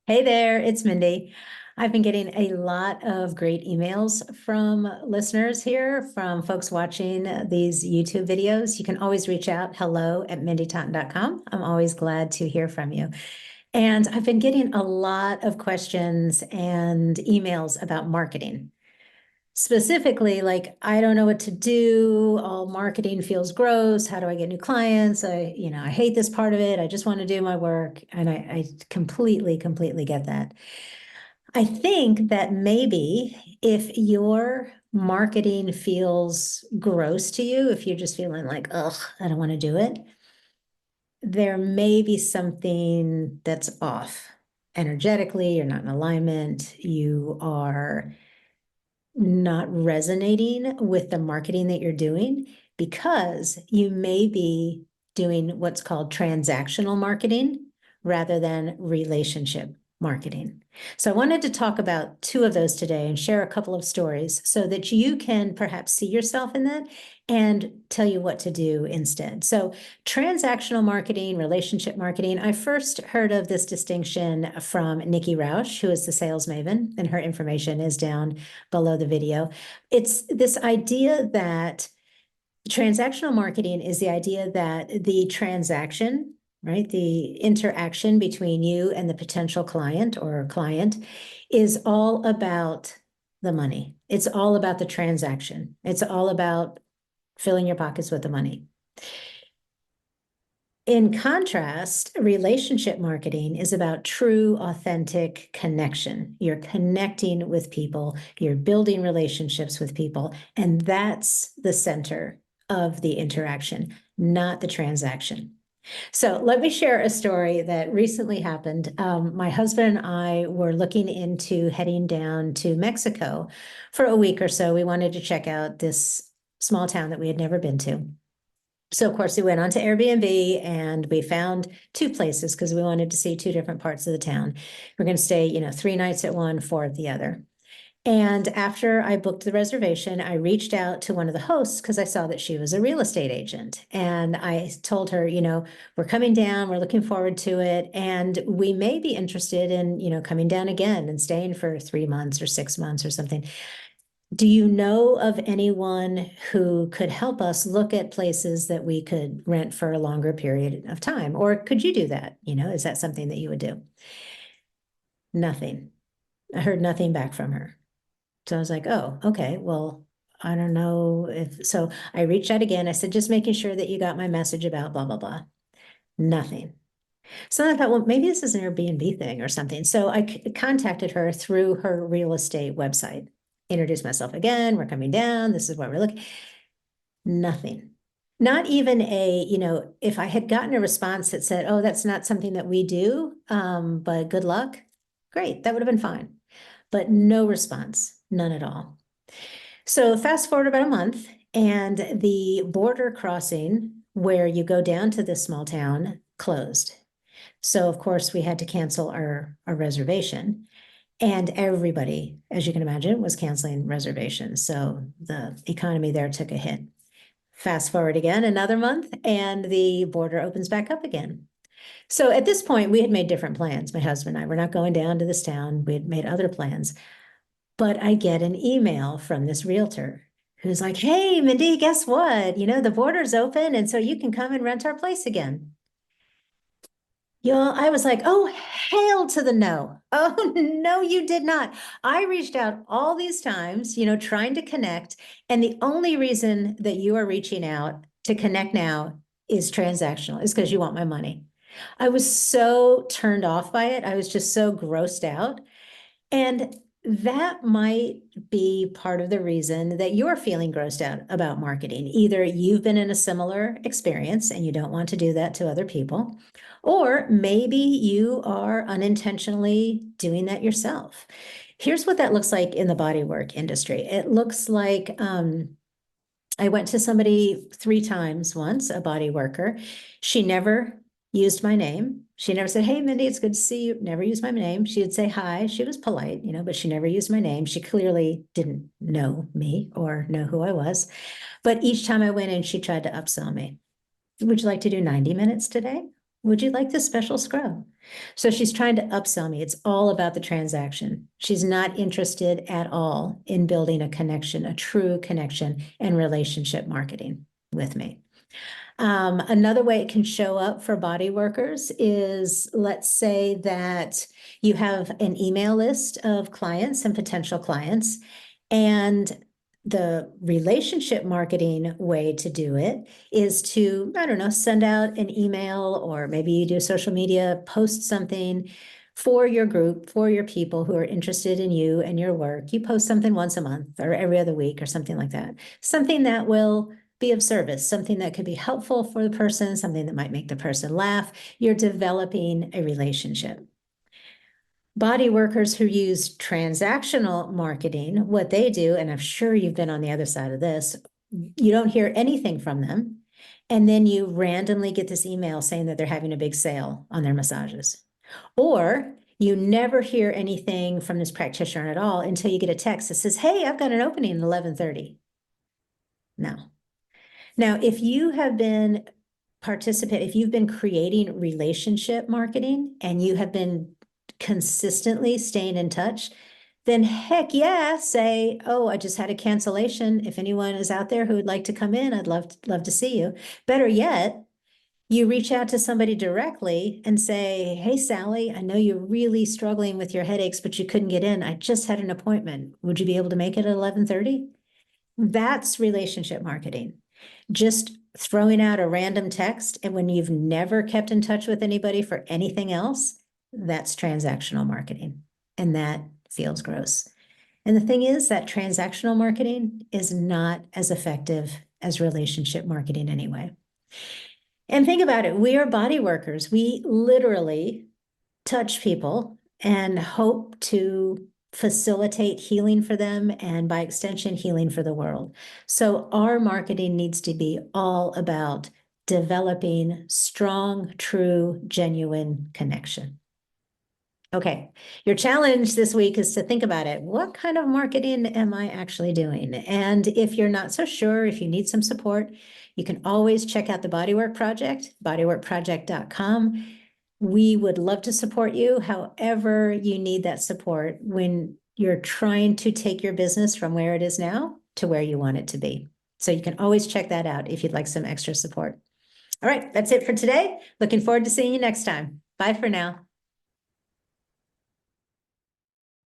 Hey there, it's Mindy. I've been getting a lot of great emails from listeners here, from folks watching these YouTube videos. You can always reach out, hello@mindytotten.com. I'm always glad to hear from you. And I've been getting a lot of questions and emails about marketing. Specifically, like, I don't know what to do. All marketing feels gross. How do I get new clients? I hate this part of it. I just want to do my work. And I completely get that. I think that maybe if your marketing feels gross to you, if you're just feeling like, ugh, I don't want to do it, there may be something that's off. Energetically, you're not in alignment. You are not resonating with the marketing that you're doing because you may be doing what's called transactional marketing rather than relationship marketing. So I wanted to talk about two of those today and share a couple of stories so that you can perhaps see yourself in that and tell you what to do instead. So transactional marketing, relationship marketing, I first heard of this distinction from Nikki Rausch, who is the sales maven, and her information is down below the video. It's this idea that transactional marketing is the idea that the transaction, right, the interaction between you and the potential client or client is all about the money. It's all about the transaction. It's all about filling your pockets with the money. In contrast, relationship marketing is about true, authentic connection. You're connecting with people, you're building relationships with people, and that's the center of the interaction, not the transaction. So let me share a story that recently happened. My husband and I were looking into heading down to Mexico for a week or so. We wanted to check out this small town that we had never been to. So of course we went on to Airbnb and we found two places because we wanted to see two different parts of the town. We're going to stay, 3 nights at one, 4 at the other. And after I booked the reservation, I reached out to one of the hosts because I saw that she was a real estate agent. And I told her, we're coming down, we're looking forward to it. And we may be interested in, coming down again and staying for 3 months or 6 months or something. Do you know of anyone who could help us look at places that we could rent for a longer period of time? Or could you do that? Is that something that you would do? Nothing. I heard nothing back from her. So I was like, oh, okay, well, I don't know if, so I reached out again. I said, just making sure that you got my message about blah, blah, blah. Nothing. So I thought, well, maybe this is an Airbnb thing or something. So I contacted her through her real estate website, introduced myself again. We're coming down. This is what we're looking. Nothing. Not even if I had gotten a response that said, oh, that's not something that we do, but good luck. Great. That would have been fine. But no response, none at all. So fast forward about a month, and the border crossing where you go down to this small town closed. So of course we had to cancel our reservation. And everybody, as you can imagine, was canceling reservations. So the economy there took a hit. Fast forward again another month, and the border opens back up again. So at this point, we had made different plans. My husband and I were not going down to this town. We had made other plans. But I get an email from this realtor who's like, hey, Mindy, guess what? The border's open, and so you can come and rent our place again. I was like, oh, hail to the no. Oh, no, you did not. I reached out all these times, trying to connect. And the only reason that you are reaching out to connect now is transactional, is because you want my money. I was so turned off by it. I was just so grossed out. And that might be part of the reason that you're feeling grossed out about marketing. Either you've been in a similar experience and you don't want to do that to other people, or maybe you are unintentionally doing that yourself. Here's what that looks like in the bodywork industry. It looks like I went to somebody 3 times once, a body worker. She never used my name. She never said, hey, Mindy, it's good to see you. Never used my name. She would say hi. She was polite, but she never used my name. She clearly didn't know me or know who I was. But each time I went in, she tried to upsell me. Would you like to do 90 minutes today? Would you like this special scrub? So she's trying to upsell me. It's all about the transaction. She's not interested at all in building a connection, a true connection and relationship marketing with me. Another way it can show up for body workers is, let's say that you have an email list of clients and potential clients, and the relationship marketing way to do it is to, I don't know, send out an email, or maybe you do social media, post something for your group, for your people who are interested in you and your work. You post something once a month or every other week or something like that. Something that will be of service, something that could be helpful for the person, something that might make the person laugh. You're developing a relationship. Body workers who use transactional marketing, what they do, and I'm sure you've been on the other side of this, you don't hear anything from them. And then you randomly get this email saying that they're having a big sale on their massages. Or you never hear anything from this practitioner at all until you get a text that says, hey, I've got an opening at 11:30. No. Now, if you have been if you've been creating relationship marketing and you have been consistently staying in touch, then heck yeah, say, oh, I just had a cancellation. If anyone is out there who would like to come in, I'd love to see you. Better yet, you reach out to somebody directly and say, hey, Sally, I know you're really struggling with your headaches, but you couldn't get in. I just had an appointment. Would you be able to make it at 11:30? That's relationship marketing. Just throwing out a random text, and when you've never kept in touch with anybody for anything else, that's transactional marketing. And that feels gross. And the thing is that transactional marketing is not as effective as relationship marketing anyway. And think about it, we are body workers. We literally touch people and hope to facilitate healing for them, and by extension, healing for the world. So our marketing needs to be all about developing strong, true, genuine connection. Okay, your challenge this week is to think about it. What kind of marketing am I actually doing? And if you're not so sure, if you need some support, you can always check out the Bodywork Project, bodyworkproject.com. We would love to support you however you need that support when you're trying to take your business from where it is now to where you want it to be. So you can always check that out if you'd like some extra support. All right, that's it for today. Looking forward to seeing you next time. Bye for now.